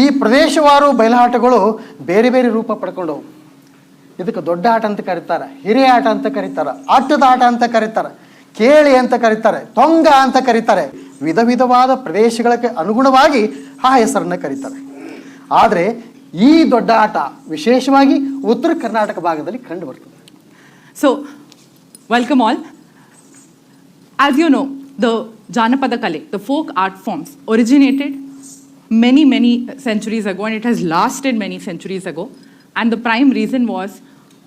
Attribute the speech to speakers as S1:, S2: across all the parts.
S1: ಈ ಪ್ರದೇಶವಾರು ಬಯಲಾಟಗಳು ಬೇರೆ ಬೇರೆ ರೂಪ ಪಡ್ಕೊಂಡವು. ಇದಕ್ಕೆ ದೊಡ್ಡ ಆಟ ಅಂತ ಕರೀತಾರೆ, ಹಿರಿಯ ಆಟ ಅಂತ ಕರೀತಾರೆ, ಆಟದ ಆಟ ಅಂತ ಕರೀತಾರೆ, ಕೇಳಿ ಅಂತ ಕರೀತಾರೆ, ತೊಂಗ ಅಂತ ಕರೀತಾರೆ. ವಿಧ ವಿಧವಾದ ಪ್ರದೇಶಗಳಿಗೆ ಅನುಗುಣವಾಗಿ ಆ ಹೆಸರನ್ನು ಕರೀತಾರೆ. ಆದರೆ ಈ ದೊಡ್ಡ ಆಟ ವಿಶೇಷವಾಗಿ ಉತ್ತರ ಕರ್ನಾಟಕ ಭಾಗದಲ್ಲಿ ಕಂಡು ಬರ್ತದೆ.
S2: So welcome all. As you know, the Janapada Kale, the folk art forms, originated many centuries ago, and it has lasted many centuries ago. And the prime reason was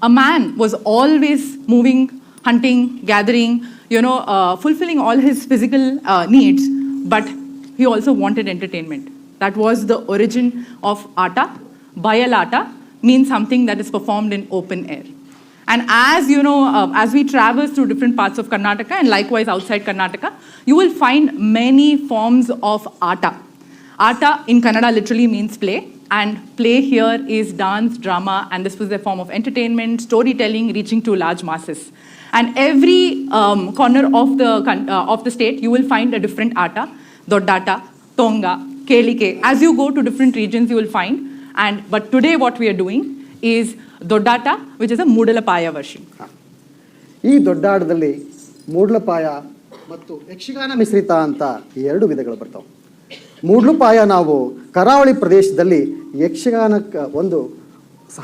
S2: a man was always moving, hunting, gathering, fulfilling all his physical needs, but he also wanted entertainment. That was the origin of Ata. Bayalata means something that is performed in open air. And as you know, as we travel through different parts of Karnataka and likewise outside Karnataka, you will find many forms of Ata. Ata in Kannada literally means play, and play here is dance, drama, and this was a form of entertainment, storytelling, reaching to large masses. And every corner of the state, you will find a different Ata, Doddata, Tonga, Kelike. As you go to different regions, you will find. But today what we are doing is Doddata, which is a Moodalapaya version.
S1: ಈ ದೊಡ್ಡಾಟದಲ್ಲಿ ಮೂಡಲಪಾಯ ಮತ್ತು ಯಕ್ಷಗಾನ ಮಿಶ್ರಿತ ಅಂತ ಎರಡು ವಿಧಗಳು ಬರ್ತಾವೆ. ಮೂಡಲಪಾಯ ನಾವು ಕರಾವಳಿ ಪ್ರದೇಶದಲ್ಲಿ ಯಕ್ಷಗಾನಕ್ಕೆ ಒಂದು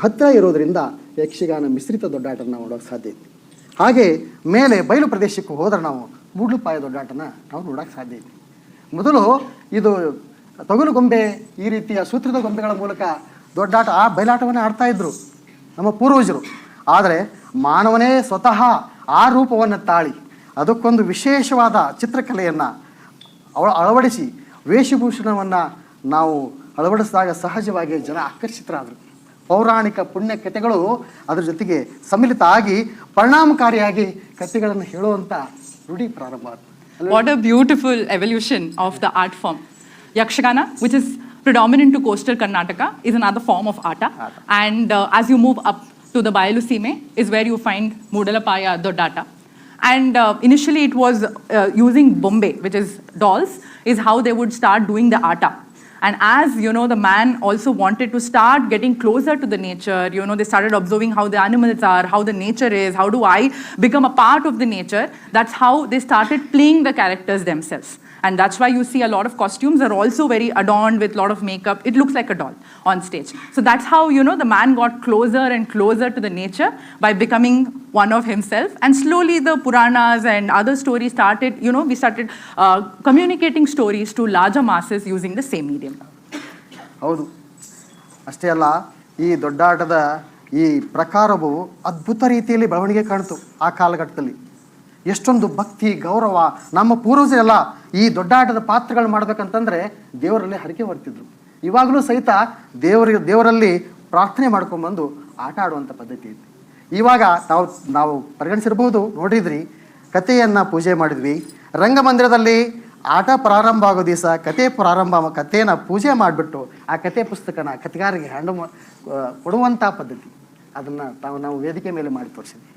S1: ಹತ್ತಿರ ಇರೋದರಿಂದ ಯಕ್ಷಗಾನ ಮಿಶ್ರಿತ ದೊಡ್ಡಾಟನ ನಾವು ನೋಡೋಕೆ ಸಾಧ್ಯ ಐತಿ. ಹಾಗೆ ಮೇಲೆ ಬಯಲು ಪ್ರದೇಶಕ್ಕೆ ಹೋದ್ರೆ ನಾವು ಮೂಡಲಪಾಯ ದೊಡ್ಡಾಟನ ನಾವು ನೋಡೋಕೆ ಸಾಧ್ಯ ಐತಿ. ಮೊದಲು ಇದು ತೊಗಲು ಗೊಂಬೆ, ಈ ರೀತಿಯ ಸೂತ್ರದ ಗೊಂಬೆಗಳ ಮೂಲಕ ದೊಡ್ಡಾಟ ಆ ಬಯಲಾಟವನ್ನು ಆಡ್ತಾ ಇದ್ರು ನಮ್ಮ ಪೂರ್ವಜರು. ಆದರೆ ಮಾನವನೇ ಸ್ವತಃ ಆ ರೂಪವನ್ನು ತಾಳಿ ಅದಕ್ಕೊಂದು ವಿಶೇಷವಾದ ಚಿತ್ರಕಲೆಯನ್ನು ಅಳವಡಿಸಿ ವೇಷಭೂಷಣವನ್ನು ನಾವು ಅಳವಡಿಸಿದಾಗ ಸಹಜವಾಗಿ ಜನ ಆಕರ್ಷಿತರಾದರು. ಪೌರಾಣಿಕ ಪುಣ್ಯ ಕಥೆಗಳು ಅದರ ಜೊತೆಗೆ ಸಮ್ಮಿಲಿತ ಆಗಿ ಪರಿಣಾಮಕಾರಿಯಾಗಿ ಕಥೆಗಳನ್ನು ಹೇಳುವಂಥ ರೂಢಿ ಪ್ರಾರಂಭ ಆಯಿತು.
S2: What a beautiful evolution of the art form. Yakshagana, which is predominant to coastal Karnataka, is another form of Ata. And as you move up to the Bayalu Sime is where you find Mudalapaya Doddata. And initially it was using Bombay, which is dolls, is how they would start doing the Ata. And as you know, the man also wanted to start getting closer to the nature. They started observing how the animals are, how the nature is, how do I become a part of the nature. That's how they started playing the characters themselves. And that's why you see a lot of costumes are also very adorned with a lot of makeup. It looks like a doll on stage. So that's how, the man got closer and closer to the nature by becoming one of himself. And slowly the Puranas and other stories started, we started communicating stories to larger masses using the same medium.
S1: ಹೌದು, ಅಷ್ಟೇ ಅಲ್ಲ, ಈ ದೊಡ್ಡಾಟದ ಈ ಪ್ರಕಾರವು ಅದ್ಭುತ ರೀತಿಯಲ್ಲಿ ಬೆಳವಣಿಗೆ ಕಾಣ್ತು ಆ ಕಾಲಘಟ್ಟದಲ್ಲಿ. ಎಷ್ಟೊಂದು ಭಕ್ತಿ ಗೌರವ. ನಮ್ಮ ಪೂರ್ವಜರೆಲ್ಲ ಈ ದೊಡ್ಡಾಟದ ಪಾತ್ರಗಳು ಮಾಡ್ಬೇಕಂತಂದ್ರೆ ದೇವರಲ್ಲಿ ಹರಕೆ ಹೊರ್ತಿದ್ರು. ಇವಾಗಲೂ ಸಹಿತ ದೇವರಲ್ಲಿ ಪ್ರಾರ್ಥನೆ ಮಾಡ್ಕೊಂಡ್ಬಂದು ಆಟ ಆಡುವಂಥ ಪದ್ಧತಿ ಐತಿ. ಇವಾಗ ನಾವು ಪರಿಗಣಿಸಿರ್ಬೋದು, ನೋಡಿದ್ರಿ, ಕಥೆಯನ್ನು ಪೂಜೆ ಮಾಡಿದ್ವಿ. ರಂಗಮಂದಿರದಲ್ಲಿ ಆಟ ಪ್ರಾರಂಭ ಆಗೋ ದಿವಸ ಕಥೆನ ಪೂಜೆ ಮಾಡಿಬಿಟ್ಟು ಆ ಕಥೆ ಪುಸ್ತಕನ ಕಥೆಗಾರರಿಗೆ ಕೊಡುವಂಥ ಪದ್ಧತಿ ಅದನ್ನು ನಾವು ವೇದಿಕೆ ಮೇಲೆ ಮಾಡಿ ತೋರಿಸಿದ್ವಿ.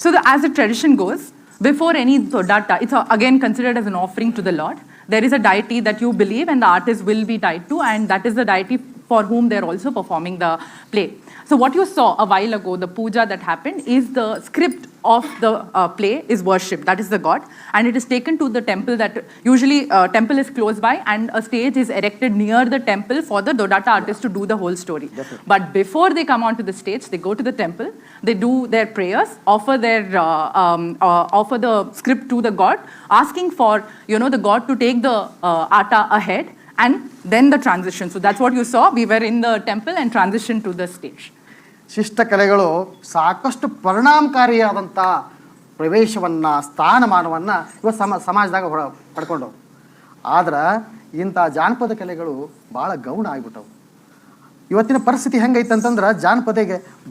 S2: So as the tradition goes, before any Doddata, it's again considered as an offering to the Lord. There is a deity that you believe and the artist will be tied to, and that is the deity for whom they're also performing the play. So what you saw a while ago, the puja that happened, is the script of the play is worship. That is the god, and it is taken to the temple. That usually temple is close by, and a stage is erected near the temple for the Doddata artist to do the whole story. Definitely. But before they come onto the stage, they go to the temple, they do their prayers, offer the script to the god, asking for the god to take the Ata ahead, and then the transition. So that's what you saw. We were in the temple and transitioned to the stage.
S1: ಶಿಷ್ಟ ಕಲೆಗಳು ಸಾಕಷ್ಟು ಪರಿಣಾಮಕಾರಿಯಾದಂಥ ಪ್ರವೇಶವನ್ನು, ಸ್ಥಾನಮಾನವನ್ನು ಇವತ್ತು ಸಮಾಜದಾಗ ಪಡ್ಕೊಂಡವು. ಆದ್ರೆ ಇಂಥ ಜಾನಪದ ಕಲೆಗಳು ಭಾಳ ಗೌಣ ಆಗಿಬಿಟ್ಟವು. ಇವತ್ತಿನ ಪರಿಸ್ಥಿತಿ ಹೆಂಗೈತೆ ಅಂತಂದ್ರೆ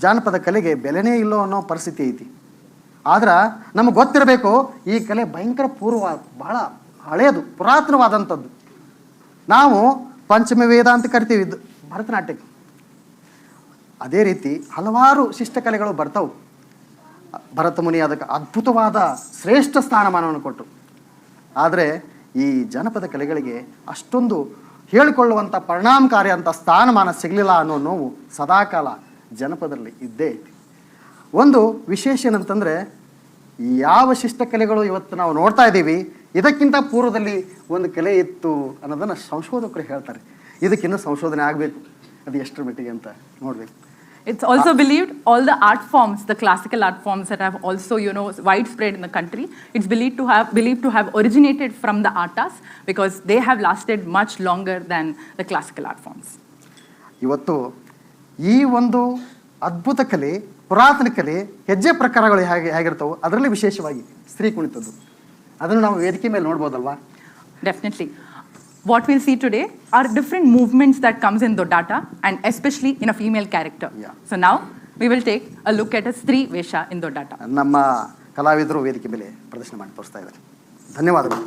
S1: ಜಾನಪದ ಕಲೆಗೆ ಬೆಲೆನೇ ಇಲ್ಲೋ ಅನ್ನೋ ಪರಿಸ್ಥಿತಿ ಐತಿ. ಆದ್ರೆ ನಮಗೆ ಗೊತ್ತಿರಬೇಕು, ಈ ಕಲೆ ಭಯಂಕರ ಭಾಳ ಹಳೆಯದು, ಪುರಾತನವಾದಂಥದ್ದು. ನಾವು ಪಂಚಮ ವೇದ ಅಂತ ಕರಿತೀವಿ ಭರತನಾಟ್ಯಕ್ಕೆ. ಅದೇ ರೀತಿ ಹಲವಾರು ಶಿಷ್ಟಕಲೆಗಳು ಬರ್ತಾವೆ. ಭರತ ಮುನಿ ಅದಕ್ಕೆ ಅದ್ಭುತವಾದ ಶ್ರೇಷ್ಠ ಸ್ಥಾನಮಾನವನ್ನು ಕೊಟ್ಟರು. ಆದರೆ ಈ ಜಾನಪದ ಕಲೆಗಳಿಗೆ ಅಷ್ಟೊಂದು ಹೇಳಿಕೊಳ್ಳುವಂಥ ಪರಿಣಾಮಕಾರಿ ಅಂತ ಸ್ಥಾನಮಾನ ಸಿಗಲಿಲ್ಲ ಅನ್ನೋ ನೋವು ಸದಾಕಾಲ ಜನಪದರಲ್ಲಿ ಇದ್ದೇ ಐತಿ. ಒಂದು ವಿಶೇಷ ಏನಂತಂದರೆ, ಯಾವ ಶಿಷ್ಟ ಕಲೆಗಳು ಇವತ್ತು ನಾವು ನೋಡ್ತಾ ಇದ್ದೀವಿ, ಇದಕ್ಕಿಂತ ಪೂರ್ವದಲ್ಲಿ ಒಂದು ಕಲೆ ಇತ್ತು ಅನ್ನೋದನ್ನು ಸಂಶೋಧಕರು ಹೇಳ್ತಾರೆ. ಇದಕ್ಕಿನ್ನೂ ಸಂಶೋಧನೆ ಆಗಬೇಕು, ಅದು ಎಷ್ಟರ ಮಟ್ಟಿಗೆ ಅಂತ ನೋಡಬೇಕು.
S2: It's also believed all the art forms, the classical art forms that have also, widespread in the country, it's believed to have originated from the artas because they have lasted much longer than the classical art forms.
S1: ಇವತ್ತು ಈ ಒಂದು ಅದ್ಭುತ ಕಲೆ, ಪುರಾತನ ಕಲೆ, ಹೆಜ್ಜೆ ಪ್ರಕಾರಗಳು ಹೇಗಿರ್ತಾವೆ, ಅದರಲ್ಲಿ ವಿಶೇಷವಾಗಿ ಸ್ತ್ರೀ ಕುಣಿತದ್ದು, ಅದನ್ನು ನಾವು ವೇದಿಕೆ ಮೇಲೆ ನೋಡ್ಬೋದಲ್ವಾ?
S2: Definitely. What we'll see today are different movements that comes in Dodata and especially in a female character.
S1: Yeah.
S2: So now we will take a look at a Stree Vesha in Dodata.
S1: ನಮ್ಮ ಕಲಾವಿದರು ವೇದಿಕೆ ಮೇಲೆ ಪ್ರದರ್ಶನ ಮಾಡಿ ತೋರಿಸ್ತಾ ಇದ್ದಾರೆ. ಧನ್ಯವಾದಗಳು.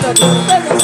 S3: ಧರಿಸುವೆನು